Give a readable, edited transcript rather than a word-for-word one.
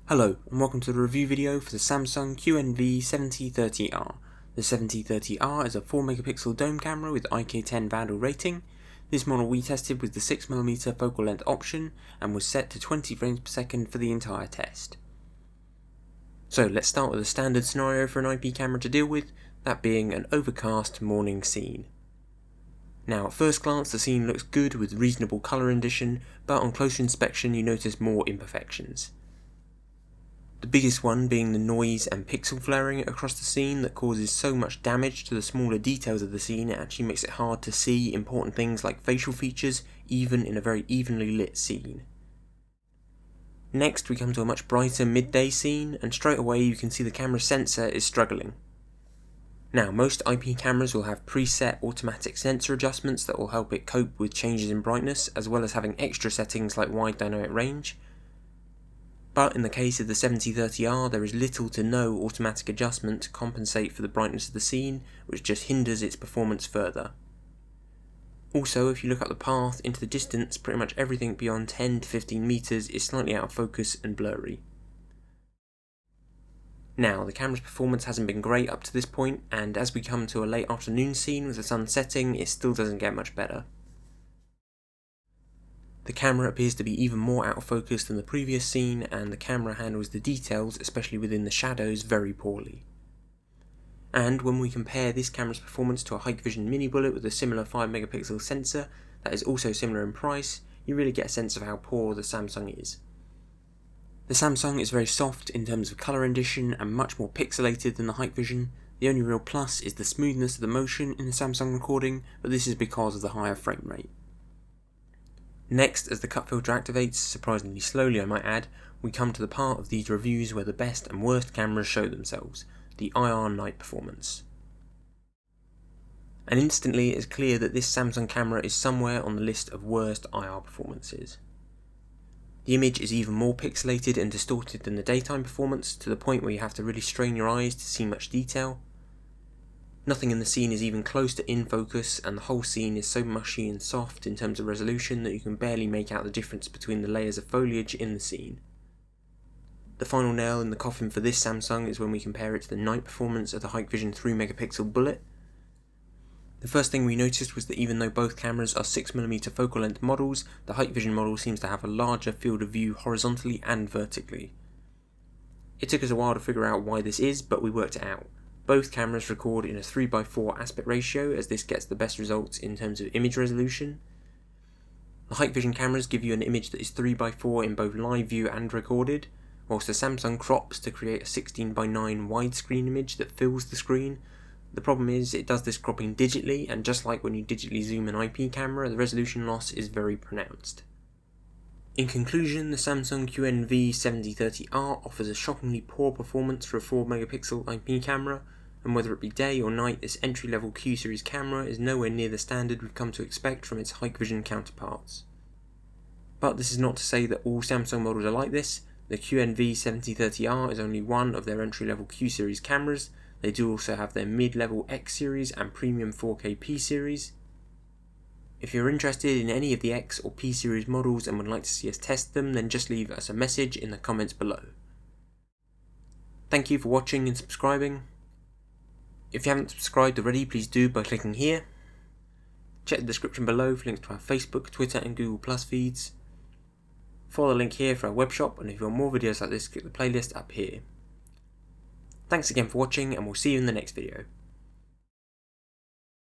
Hello and welcome to the review video for the Samsung QNV-7030R. The 7030R is a 4MP dome camera with IK10 Vandal rating. This model we tested with the 6mm focal length option and was set to 20 frames per second for the entire test. So let's start with a standard scenario for an IP camera to deal with, that being an overcast morning scene. Now at first glance the scene looks good with reasonable colour rendition, but on closer inspection you notice more imperfections. The biggest one being the noise and pixel flaring across the scene that causes so much damage to the smaller details of the scene it actually makes it hard to see important things like facial features even in a very evenly lit scene. Next we come to a much brighter midday scene and straight away you can see the camera sensor is struggling. Now most IP cameras will have preset automatic sensor adjustments that will help it cope with changes in brightness as well as having extra settings like wide dynamic range. But in the case of the 7030R there is little to no automatic adjustment to compensate for the brightness of the scene, which just hinders its performance further. Also, if you look up the path into the distance, pretty much everything beyond 10 to 15 meters is slightly out of focus and blurry. Now, the camera's performance hasn't been great up to this point, and as we come to a late afternoon scene with the sun setting, it still doesn't get much better. The camera appears to be even more out of focus than the previous scene, and the camera handles the details, especially within the shadows, very poorly. And when we compare this camera's performance to a Hikvision mini bullet with a similar 5MP sensor that is also similar in price, you really get a sense of how poor the Samsung is. The Samsung is very soft in terms of colour rendition and much more pixelated than the Hikvision. The only real plus is the smoothness of the motion in the Samsung recording, but this is because of the higher frame rate. Next, as the cut filter activates, surprisingly slowly I might add, we come to the part of these reviews where the best and worst cameras show themselves, the IR night performance. And instantly it is clear that this Samsung camera is somewhere on the list of worst IR performances. The image is even more pixelated and distorted than the daytime performance, to the point where you have to really strain your eyes to see much detail. Nothing in the scene is even close to in focus, and the whole scene is so mushy and soft in terms of resolution that you can barely make out the difference between the layers of foliage in the scene. The final nail in the coffin for this Samsung is when we compare it to the night performance of the Hikvision 3MP bullet. The first thing we noticed was that even though both cameras are 6mm focal length models, the Hikvision model seems to have a larger field of view horizontally and vertically. It took us a while to figure out why this is, but we worked it out. Both cameras record in a 3:4 aspect ratio, as this gets the best results in terms of image resolution. The Hikvision cameras give you an image that is 3:4 in both live view and recorded, whilst the Samsung crops to create a 16:9 widescreen image that fills the screen. The problem is it does this cropping digitally, and just like when you digitally zoom an IP camera, the resolution loss is very pronounced. In conclusion, the Samsung QNV-7030R offers a shockingly poor performance for a 4MP IP camera, and whether it be day or night, this entry-level Q-series camera is nowhere near the standard we've come to expect from its Hikvision counterparts. But this is not to say that all Samsung models are like this. The QNV-7030R is only one of their entry-level Q-series cameras. They do also have their mid-level X-series and premium 4K P-series. If you're interested in any of the X or P series models and would like to see us test them, then just leave us a message in the comments below. Thank you for watching and subscribing. If you haven't subscribed already, please do by clicking here. Check the description below for links to our Facebook, Twitter and Google Plus feeds. Follow the link here for our web shop, and if you want more videos like this, click the playlist up here. Thanks again for watching, and we'll see you in the next video.